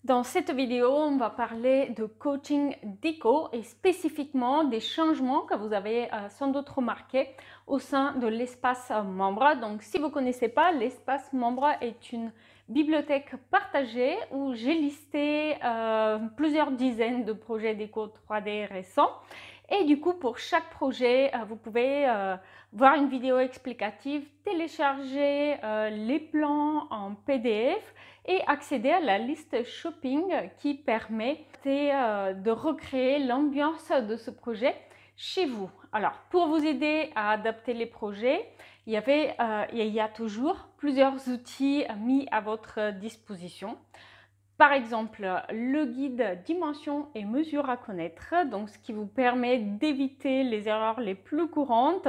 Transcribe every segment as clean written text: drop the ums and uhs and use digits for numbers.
Dans cette vidéo, on va parler de coaching déco et spécifiquement des changements que vous avez sans doute remarqué au sein de l'espace membre. Donc, si vous ne connaissez pas, l'espace membre est une bibliothèque partagée où j'ai listé plusieurs dizaines de projets déco 3D récents. Et du coup, pour chaque projet, vous pouvez voir une vidéo explicative, télécharger les plans en PDF et accéder à la liste shopping qui permet de recréer l'ambiance de ce projet chez vous. Alors, pour vous aider à adapter les projets, il y a toujours plusieurs outils mis à votre disposition. Par exemple, le guide dimensions et mesures à connaître, donc ce qui vous permet d'éviter les erreurs les plus courantes,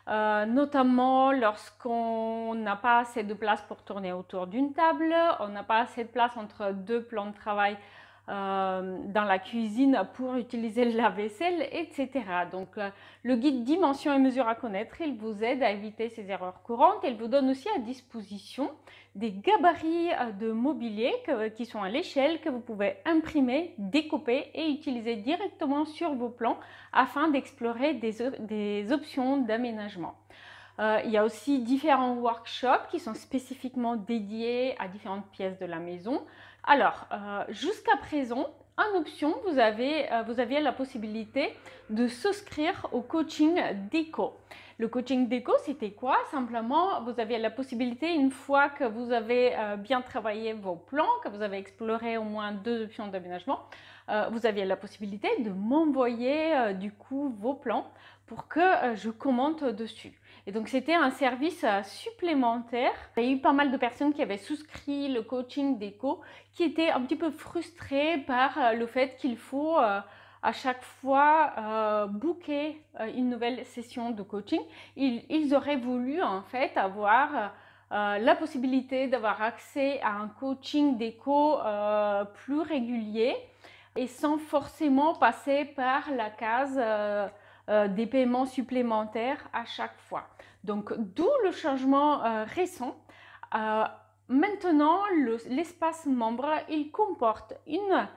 notamment lorsqu'on n'a pas assez de place pour tourner autour d'une table, on n'a pas assez de place entre deux plans de travail dans la cuisine pour utiliser le lave-vaisselle, etc. Donc, le guide dimensions et mesures à connaître, il vous aide à éviter ces erreurs courantes. Il vous donne aussi à disposition des gabarits de mobilier qui sont à l'échelle que vous pouvez imprimer, découper et utiliser directement sur vos plans afin d'explorer des options d'aménagement. Il y a aussi différents workshops qui sont spécifiquement dédiés à différentes pièces de la maison. Alors, jusqu'à présent, en option, vous aviez la possibilité de souscrire au coaching déco. Le coaching déco, c'était quoi? Simplement, vous aviez la possibilité, une fois que vous avez bien travaillé vos plans, que vous avez exploré au moins 2 options d'aménagement, vous aviez la possibilité de m'envoyer du coup vos plans pour que je commente dessus. Et donc, c'était un service supplémentaire. Il y a eu pas mal de personnes qui avaient souscrit le coaching déco qui étaient un petit peu frustrées par le fait qu'il faut à chaque fois booker une nouvelle session de coaching. Ils auraient voulu en fait avoir la possibilité d'avoir accès à un coaching déco plus régulier et sans forcément passer par la case des paiements supplémentaires à chaque fois. Donc, d'où le changement récent. Maintenant, l'espace membre, il comporte une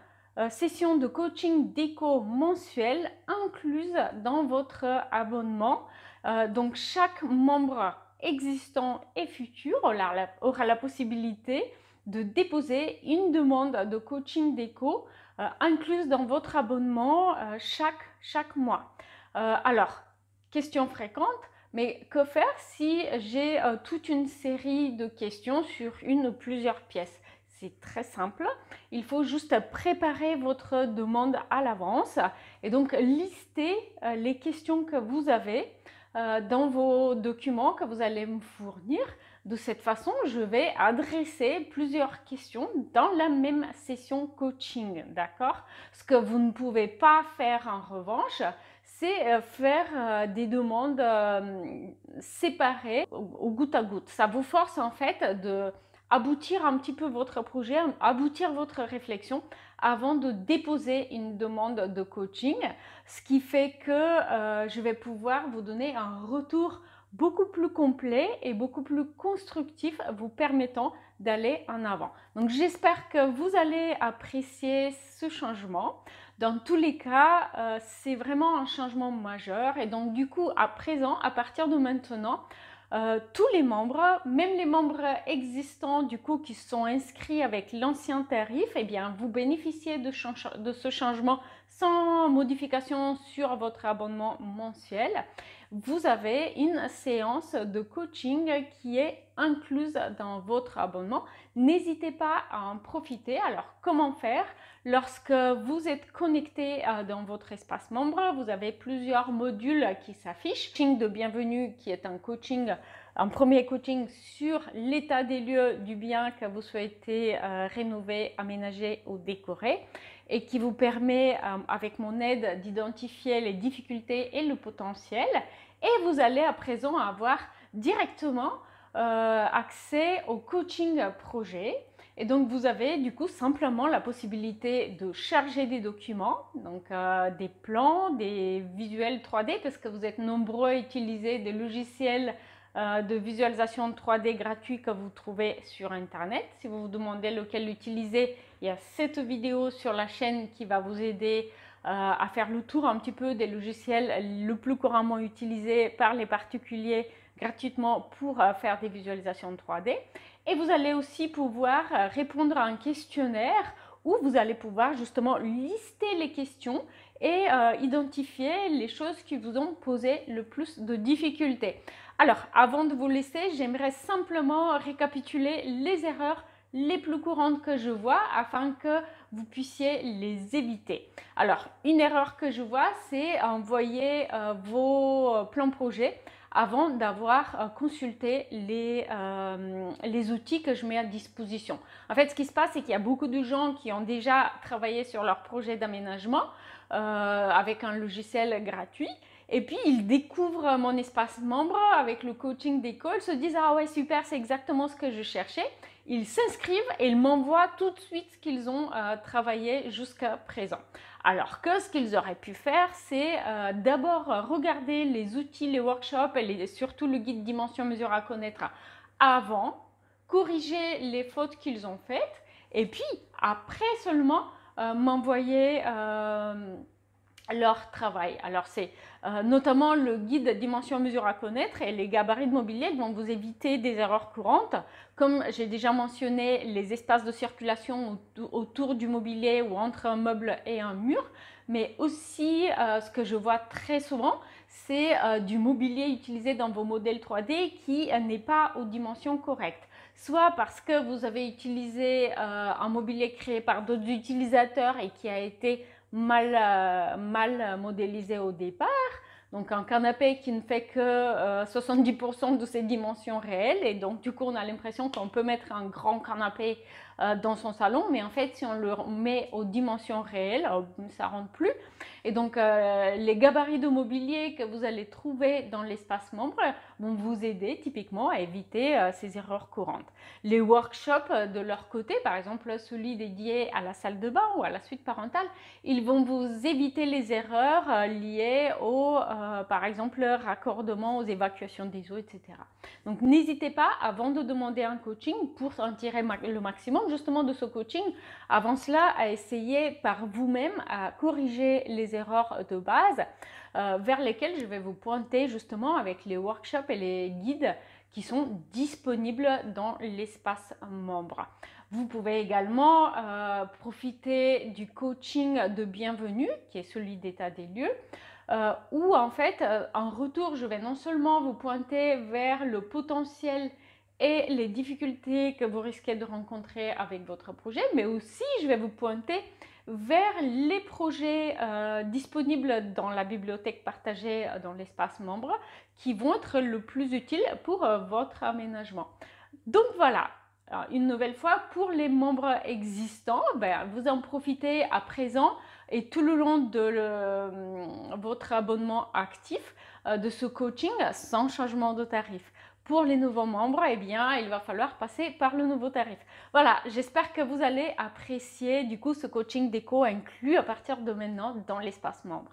session de coaching déco mensuelle incluse dans votre abonnement. Donc, chaque membre existant et futur aura la possibilité de déposer une demande de coaching déco incluse dans votre abonnement chaque mois. Alors, question fréquente, mais que faire si j'ai toute une série de questions sur une ou plusieurs pièces? C'est très simple, il faut juste préparer votre demande à l'avance et donc lister les questions que vous avez dans vos documents que vous allez me fournir. De cette façon, je vais adresser plusieurs questions dans la même session coaching, d'accord? Ce que vous ne pouvez pas faire en revanche, c'est faire des demandes séparées au goutte à goutte. Ça vous force en fait de aboutir un petit peu votre projet, aboutir votre réflexion avant de déposer une demande de coaching, ce qui fait que je vais pouvoir vous donner un retour beaucoup plus complet et beaucoup plus constructif, vous permettant d'aller en avant. Donc j'espère que vous allez apprécier ce changement. Dans tous les cas, c'est vraiment un changement majeur et donc du coup, à présent, à partir de maintenant, tous les membres, même les membres existants du coup qui sont inscrits avec l'ancien tarif, eh bien, vous bénéficiez de ce changement sans modification sur votre abonnement mensuel. Vous avez une séance de coaching qui est incluse dans votre abonnement. N'hésitez pas à en profiter. Alors, comment faire? Lorsque vous êtes connecté dans votre espace membre, vous avez plusieurs modules qui s'affichent. Coaching de bienvenue qui est un premier coaching sur l'état des lieux du bien que vous souhaitez rénover, aménager ou décorer et qui vous permet, avec mon aide, d'identifier les difficultés et le potentiel. Et vous allez à présent avoir directement accès au coaching projet. Et donc, vous avez du coup simplement la possibilité de charger des documents, donc des plans, des visuels 3D, parce que vous êtes nombreux à utiliser des logiciels de visualisation 3D gratuit que vous trouvez sur Internet. Si vous vous demandez lequel utiliser, il y a cette vidéo sur la chaîne qui va vous aider à faire le tour un petit peu des logiciels le plus couramment utilisés par les particuliers gratuitement pour faire des visualisations 3D. Et vous allez aussi pouvoir répondre à un questionnaire où vous allez pouvoir justement lister les questions et identifier les choses qui vous ont posé le plus de difficultés. Alors, avant de vous laisser, j'aimerais simplement récapituler les erreurs les plus courantes que je vois afin que vous puissiez les éviter. Alors, une erreur que je vois, c'est envoyer vos plans projets avant d'avoir consulté les outils que je mets à disposition. En fait, ce qui se passe, c'est qu'il y a beaucoup de gens qui ont déjà travaillé sur leur projet d'aménagement avec un logiciel gratuit. Et puis, ils découvrent mon espace membre avec le coaching d'école, se disent « Ah ouais, super, c'est exactement ce que je cherchais ». Ils s'inscrivent et ils m'envoient tout de suite ce qu'ils ont travaillé jusqu'à présent. Alors que ce qu'ils auraient pu faire, c'est d'abord regarder les outils, les workshops et surtout le guide Dimension Mesure à connaître avant, corriger les fautes qu'ils ont faites et puis après seulement m'envoyer leur travail. Alors c'est notamment le guide Dimension Mesure à connaître et les gabarits de mobilier vont vous éviter des erreurs courantes. Comme j'ai déjà mentionné, les espaces de circulation autour du mobilier ou entre un meuble et un mur, mais aussi ce que je vois très souvent, c'est du mobilier utilisé dans vos modèles 3D qui n'est pas aux dimensions correctes. Soit parce que vous avez utilisé un mobilier créé par d'autres utilisateurs et qui a été mal modélisé au départ. Donc un canapé qui ne fait que 70% de ses dimensions réelles et donc du coup on a l'impression qu'on peut mettre un grand canapé dans son salon, mais en fait si on le met aux dimensions réelles, ça ne rentre plus. Et donc les gabarits de mobilier que vous allez trouver dans l'espace membre vont vous aider typiquement à éviter ces erreurs courantes. Les workshops de leur côté, par exemple celui dédié à la salle de bain ou à la suite parentale, ils vont vous éviter les erreurs liées au, par exemple, raccordement aux évacuations des eaux, etc. Donc n'hésitez pas, avant de demander un coaching, pour en tirer le maximum justement de ce coaching, avant cela, à essayer par vous-même à corriger les erreurs de base vers lesquelles je vais vous pointer justement avec les workshops et les guides qui sont disponibles dans l'espace membre. Vous pouvez également profiter du coaching de bienvenue, qui est celui d'état des lieux, où en fait, en retour, je vais non seulement vous pointer vers le potentiel et les difficultés que vous risquez de rencontrer avec votre projet, mais aussi je vais vous pointer vers les projets disponibles dans la bibliothèque partagée dans l'espace membre qui vont être le plus utiles pour votre aménagement. Donc voilà, une nouvelle fois, pour les membres existants, vous en profitez à présent et tout le long de votre abonnement actif de ce coaching sans changement de tarif. Pour les nouveaux membres, eh bien, il va falloir passer par le nouveau tarif. Voilà, j'espère que vous allez apprécier du coup ce coaching déco inclus à partir de maintenant dans l'espace membre.